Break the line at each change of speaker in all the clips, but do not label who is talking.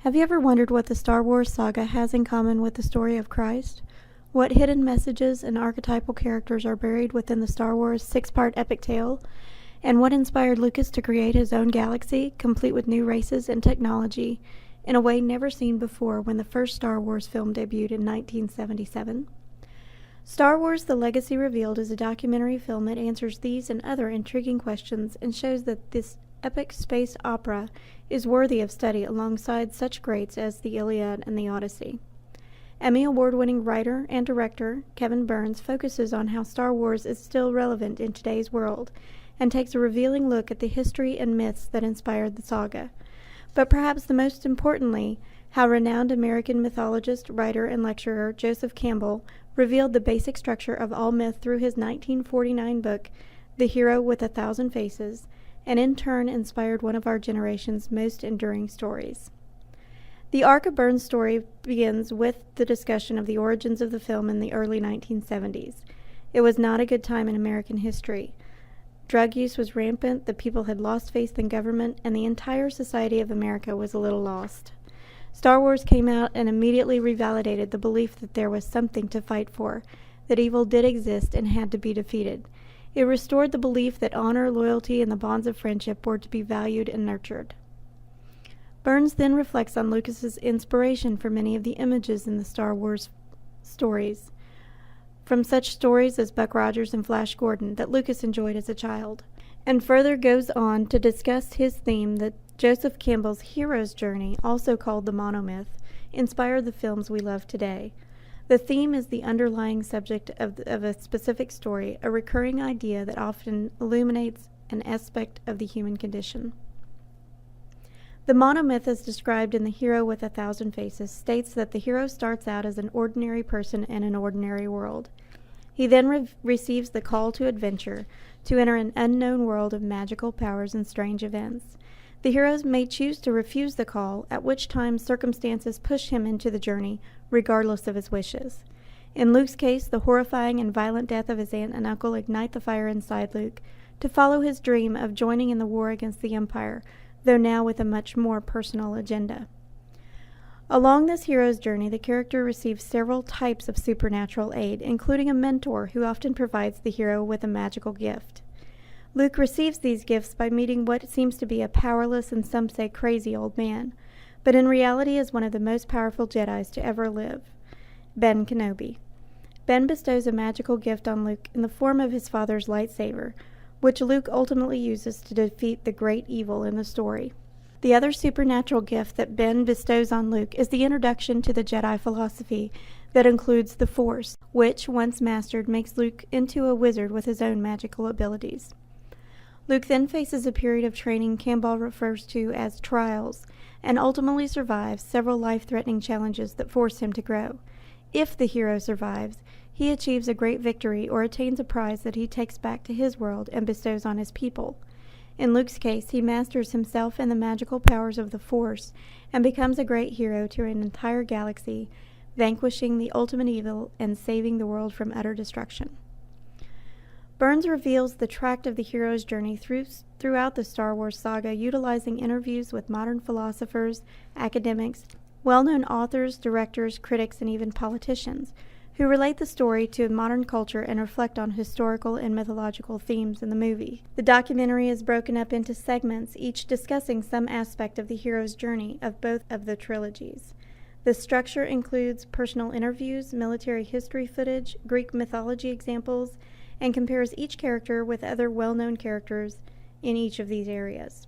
Have you ever wondered what the Star Wars saga has in common with the story of Christ? What hidden messages and archetypal characters are buried within the Star Wars six-part epic tale? And what inspired Lucas to create his own galaxy, complete with new races and technology, in a way never seen before when the first Star Wars film debuted in 1977? Star Wars: The Legacy Revealed is a documentary film that answers these and other intriguing questions and shows that this epic space opera is worthy of study alongside such greats as the Iliad and the Odyssey. Emmy Award-winning writer and director Kevin Burns focuses on how Star Wars is still relevant in today's world and takes a revealing look at the history and myths that inspired the saga. But perhaps the most importantly, how renowned American mythologist, writer, and lecturer Joseph Campbell revealed the basic structure of all myth through his 1949 book, The Hero with a Thousand Faces, and in turn inspired one of our generation's most enduring stories. The arc of Burns' story begins with the discussion of the origins of the film in the early 1970s. It was not a good time in American history. Drug use was rampant, the people had lost faith in government, and the entire society of America was a little lost. Star Wars came out and immediately revalidated the belief that there was something to fight for, that evil did exist and had to be defeated. It restored the belief that honor, loyalty, and the bonds of friendship were to be valued and nurtured. Burns then reflects on Lucas's inspiration for many of the images in the Star Wars stories, from such stories as Buck Rogers and Flash Gordon that Lucas enjoyed as a child, and further goes on to discuss his theme that Joseph Campbell's hero's journey, also called the monomyth, inspired the films we love today. The theme is the underlying subject of a specific story, a recurring idea that often illuminates an aspect of the human condition. The monomyth, as described in The Hero with a Thousand Faces, states that the hero starts out as an ordinary person in an ordinary world. He then receives the call to adventure, to enter an unknown world of magical powers and strange events. The hero may choose to refuse the call, at which time circumstances push him into the journey, regardless of his wishes. In Luke's case, the horrifying and violent death of his aunt and uncle ignite the fire inside Luke to follow his dream of joining in the war against the Empire, though now with a much more personal agenda. Along this hero's journey, the character receives several types of supernatural aid, including a mentor who often provides the hero with a magical gift. Luke receives these gifts by meeting what seems to be a powerless and some say crazy old man, but in reality is one of the most powerful Jedis to ever live, Ben Kenobi. Ben bestows a magical gift on Luke in the form of his father's lightsaber, which Luke ultimately uses to defeat the great evil in the story. The other supernatural gift that Ben bestows on Luke is the introduction to the Jedi philosophy that includes the Force, which, once mastered, makes Luke into a wizard with his own magical abilities. Luke then faces a period of training Campbell refers to as trials, and ultimately survives several life-threatening challenges that force him to grow. If the hero survives, he achieves a great victory or attains a prize that he takes back to his world and bestows on his people. In Luke's case, he masters himself and the magical powers of the Force and becomes a great hero to an entire galaxy, vanquishing the ultimate evil and saving the world from utter destruction. Burns reveals the tract of the hero's journey throughout the Star Wars saga, utilizing interviews with modern philosophers, academics, well-known authors, directors, critics, and even politicians, who relate the story to modern culture and reflect on historical and mythological themes in the movie. The documentary is broken up into segments, each discussing some aspect of the hero's journey of both of the trilogies. The structure includes personal interviews, military history footage, Greek mythology examples, and compares each character with other well-known characters in each of these areas.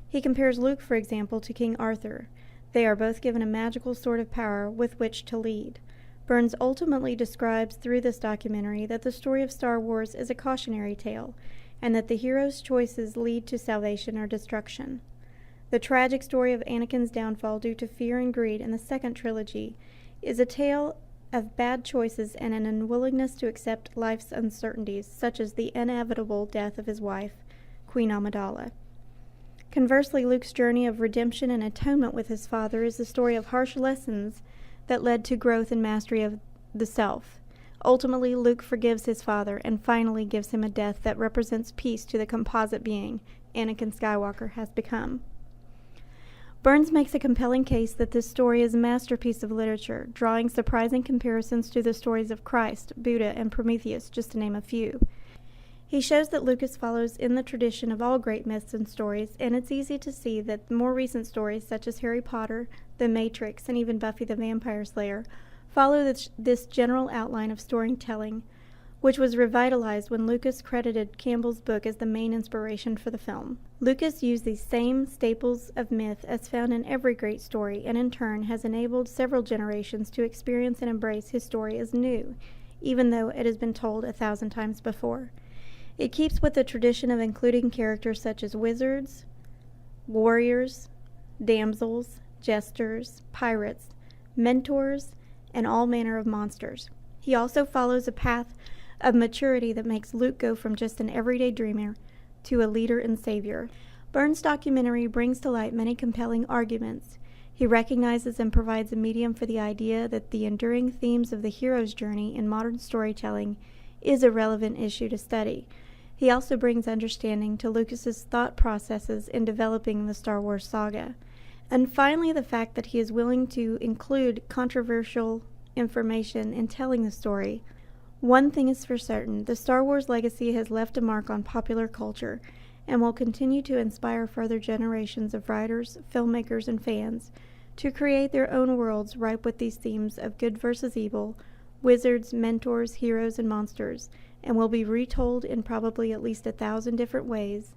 He compares Luke, for example, to King Arthur. They are both given a magical sword of power with which to lead. Burns ultimately describes through this documentary that the story of Star Wars is a cautionary tale, and that the hero's choices lead to salvation or destruction. The tragic story of Anakin's downfall due to fear and greed in the second trilogy is a tale of bad choices and an unwillingness to accept life's uncertainties, such as the inevitable death of his wife, Queen Amidala. Conversely, Luke's journey of redemption and atonement with his father is the story of harsh lessons that led to growth and mastery of the self. Ultimately, Luke forgives his father and finally gives him a death that represents peace to the composite being Anakin Skywalker has become. Burns makes a compelling case that this story is a masterpiece of literature, drawing surprising comparisons to the stories of Christ, Buddha, and Prometheus, just to name a few. He shows that Lucas follows in the tradition of all great myths and stories, and it's easy to see that more recent stories, such as Harry Potter, The Matrix, and even Buffy the Vampire Slayer, follow this general outline of storytelling, which was revitalized when Lucas credited Campbell's book as the main inspiration for the film. Lucas used these same staples of myth as found in every great story, and in turn has enabled several generations to experience and embrace his story as new, even though it has been told 1,000 times before. It keeps with the tradition of including characters such as wizards, warriors, damsels, jesters, pirates, mentors, and all manner of monsters. He also follows a path of maturity that makes Luke go from just an everyday dreamer to a leader and savior. Burns' documentary brings to light many compelling arguments. He recognizes and provides a medium for the idea that the enduring themes of the hero's journey in modern storytelling is a relevant issue to study. He also brings understanding to Lucas's thought processes in developing the Star Wars saga. And finally, the fact that he is willing to include controversial information in telling the story. One thing is for certain, the Star Wars legacy has left a mark on popular culture and will continue to inspire further generations of writers, filmmakers, and fans to create their own worlds ripe with these themes of good versus evil, wizards, mentors, heroes, and monsters, and will be retold in probably at least 1,000 different ways